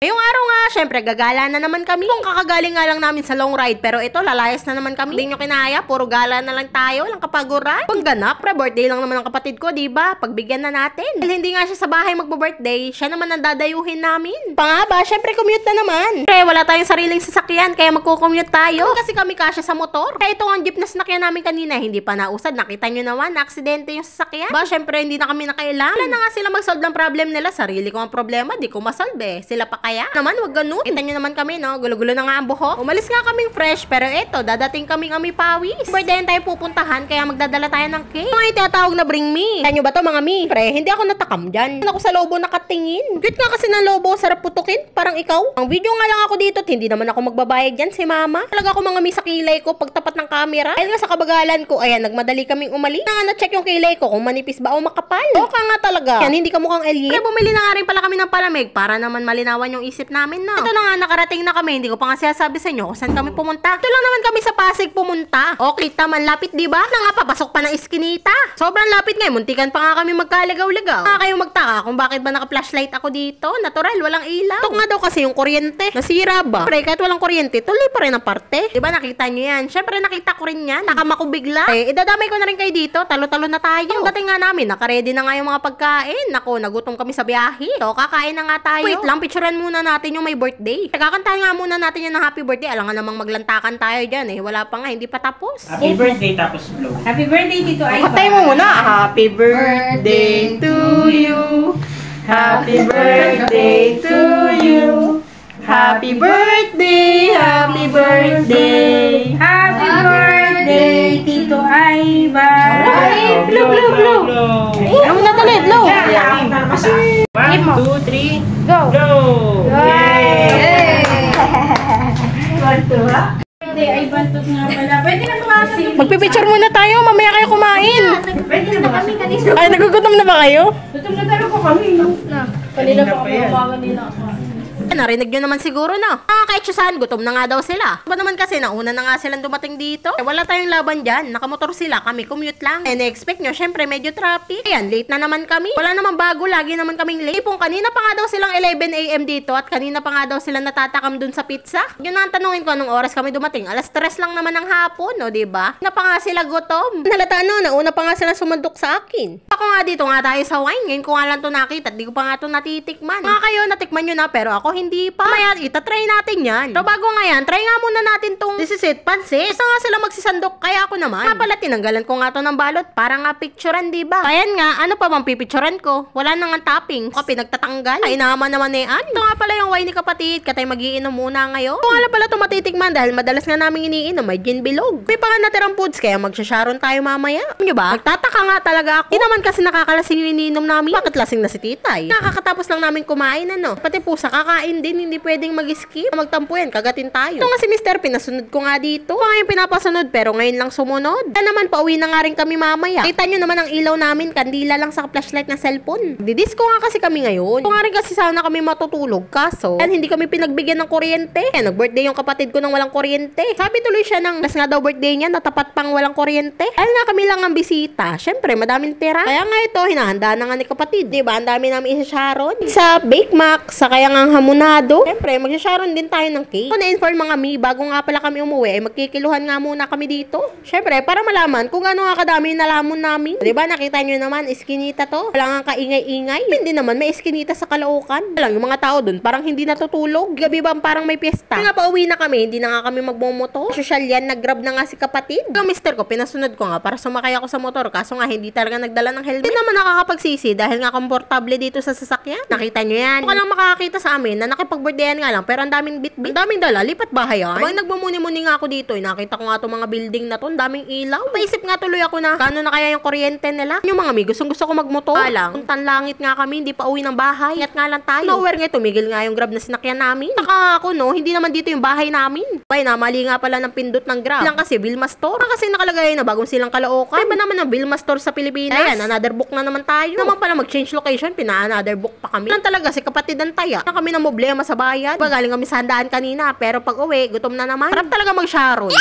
Ngayong araw nga, syempre gagala na naman kami. Kung kakagaling nga lang namin sa long ride, pero ito, lalayas na naman kami. Hindi nyo kinaya, puro gala na lang tayo, lang kapaguran. Pang ganap, pre-birthday lang naman ang kapatid ko, diba? Pagbigyan na natin. Dahil hindi nga siya sa bahay magbo-birthday, siya naman ang dadayuhin namin. Pangaba, syempre commute na naman. Pre, wala tayong sariling sasakyan, kaya magko-commute tayo. Kasi kami kasya sa motor. Kaya ito ang jeep na sinakyan namin kanina, hindi pa nausad. Nakita nyo naman, na-aksidente yung sasakyan. Ba, syempre hindi na kami nakailang. Wala na nga sila mag-solve ng problem nila. Sarili ko ang problema, di ko masolve. Sila pa kaya? Naman, wag ganun. Kita nyo naman kami, no? Gulo-gulo na nga ang buhok. Umalis nga kaming fresh, pero eto, dadating kaming amipawis. Birthday tayo pupuntahan, kaya magdadala tayo ng cake. Mga itatawag na bring me. Kaya nyo ba to, mga mi? Pre, hindi ako natakam dyan. Ako sa lobo nakatingin. Cute nga kasi ng lobo, sarap putukin. Parang ikaw. Ang video nga lang ako dito, hindi naman ako magbabayad dyan, si mama. Talaga ako mga mi sa kilay ko, pagtapat ng camera. Ayun nga sa kabagalan ko, ayan, nagmadali kaming umali. Na-check yung kilay ko, kung manipis ba o makapal. O ka nga talaga. Yan, hindi ka mukhang alien. Kaya bumili na nga rin pala kami ng palamig para naman malinawan yung isip namin, no? Ito na nga, nakarating na kami. Hindi ko pa nga sinasabi sa inyo kung saan kami pumunta. Ito lang naman kami sa Pasig pumunta. Okay, taman lapit, diba? Na nga, papasok pa ng iskinita. Sobrang lapit ngayon. Muntikan pa nga kami magkaligaw-ligaw. Nga kayo magtaka kung bakit ba naka-flashlight ako dito. Natural, walang ilaw. Ito nga daw kasi yung kuryente. Nasira ba? Pre, kahit walang kuryente, tuloy pa rin ang parte. Diba, nakita nyo yan? Syempre, nakita ko rin yan. Nakama ko bigla. Idadamay ko na rin kayo dito. Talo-talo na tayo. Yung dating nga namin, nakaredy na nga yung mga pagkain. Nako, nagutom kami sa biyahe. So, kakain na nga tayo. Wait lang, picturean muna natin yung may birthday. Kakantahan nga muna natin yung ng happy birthday. Alam nga namang maglantakan tayo dyan eh. Wala pa nga, hindi pa tapos. Happy birthday tapos blow. Happy birthday, Tito Ivan. Patay mo muna. Happy birthday to you. Happy birthday to you. Happy birthday, happy birthday. Happy birthday, Tito Ivan. Ay, blow, blow, blow. Ano na talit, blow. 1, 2, 3, Go. go! Yay! Birthday, Ivan, tos nga pala. Pwede na kumasi. Magpipicture muna tayo, mamaya kayo kumain. Pwede na ba kami kanina? Ay, nagugutom na ba kayo? Tutok na talaga kami. Kanina pa kami umaga nila. Narinig nyo naman siguro na. Kahit saan, gutom na nga daw sila. Ba naman kasi, nauna na nga silang dumating dito. Wala tayong laban dyan. Nakamotor sila, kami commute lang. Na-expect nyo, syempre medyo traffic. Ayan, late na naman kami. Wala naman bago, lagi naman kaming late. Ipong kanina pa nga daw silang 11 AM dito at kanina pa nga daw sila natatakam dun sa pizza. Yun na ang tanungin ko, anong oras kami dumating. Alas 3 lang naman ng hapon, no, diba? Na pa nga sila gutom. Nalata no, nauna pa nga sila sumandok sa akin. Ako nga dito nga tayo sa wine. Ngayon ko nga lang to nakita at di ko pa nga to natitikman. Mga kayo, natikman nyo na pero ako hindi pa. Maya, itatry natin yan. So bago nga yan, try nga muna natin tong this is it, pansit. Basta nga sila magsisandok, kaya ako naman. Nga pala, tinanggalan ko nga to ng balot para nga picturean, diba? Ayan nga, ano pa bang pipicturean ko? Wala nang ang toppings. Baka pinagtatanggal. Ay, naman naman eh. Ito nga pala yung wine ni kapatid. Katay magiinom muna ngayon. Ito nga pala ito matitikman dahil madalas nga namin iniinom. May gin bilog. May pa nga natirang foods, kaya magsasharon tayo mamaya. Ano ba? Nagtataka nga talaga ako. Hindi naman kasi nakakalasing yung iniinom namin. Bakit lasing na si titay? Nakakatapos lang namin kumain, ano? Pati pusa, kakain din. Hindi pwedeng mag-skip. Magtampo yan, kagatin tayo. Ito nga si Mr. Pinasunod ko nga dito. Ito nga yung pinapasunod, pero ngayon lang sumunod. Kaya naman, pauwi na nga rin kami mamaya. Kita nyo naman ang ilaw namin, kandila lang sa flashlight ng cellphone. Didisco nga kasi kami ngayon. Ito nga rin kasi sana kami matutulog, kaso yan, hindi kami pinagbigyan ng kuryente. Kaya nag-birthday yung kapatid ko nang walang kuryente. Sabi tuloy siya ng last nga daw birthday niya, natapat pang walang kuryente. Ayun nga, kami lang ang bisita. Syempre, madaming pera. Kaya nga ito, hinahanda na nga ni kapatid. Diba? Ang dami namin isa-sharon. Sa Bake Mac, sa kaya nga hamonado. Syempre, magsasharon din tayo ng cake. Kung na-inform mga mi, bago nga pala kami umuwi, ay magkikiluhan nga muna kami dito. Syempre, para malaman kung gaano nga kadami yung nalamon namin. Diba, nakita nyo naman, iskinita to. Wala nga kaingay-ingay. Hindi naman, may iskinita sa Caloocan. Lang, yung mga tao dun, parang hindi natutulog. Gabi ba, parang may piyesta. Nga pauwi na kami, hindi na nga kami magmumoto. Social yan, nag-grab na nga si kapatid. Yung mister ko, pinasunod ko nga para sumakay ako sa motor. Kaso nga, hindi talaga nagdala ng helmet. Hindi naman nakakapagsisi dahil nga komportable dito sa sasakyan. Nakita nyo yan. Baka lang makakita sa amin na nakipag-birthdayan nga lang, pero ang daming bit-bit. Ang daming dala, lipat bahay yan. Habang nagmumuni-muni nga ako dito, nakita ko nga itong mga building na to, ang daming ilaw. Paisip nga tuloy ako na, kano na kaya yung kuryente nila? Yung mga mi, gusto ko magmotor. Lang, puntan langit nga kami, hindi pa uwi ng bahay. Ingat nga lang tayo. Nowhere nga, tumigil nga yung grab na sinakyan namin. Saka ako, no, hindi naman dito yung bahay namin. Ay, namali nga pala ng pindot ng grab. Lang kasi, Vilma Store. Kasi nakalagay na bagong silang Caloocan. Ay ba naman ang Vilma Store sa Pilipinas? Ayan, another book na naman tayo. Naman pala mag-change location, pina-another book pa kami. Lang talaga, si kapatid ang taya. Na kami na problema sa bayan. Galing kami sa handaan kanina, pero pag uwi, gutom na naman. Sarap talaga mag-sharon.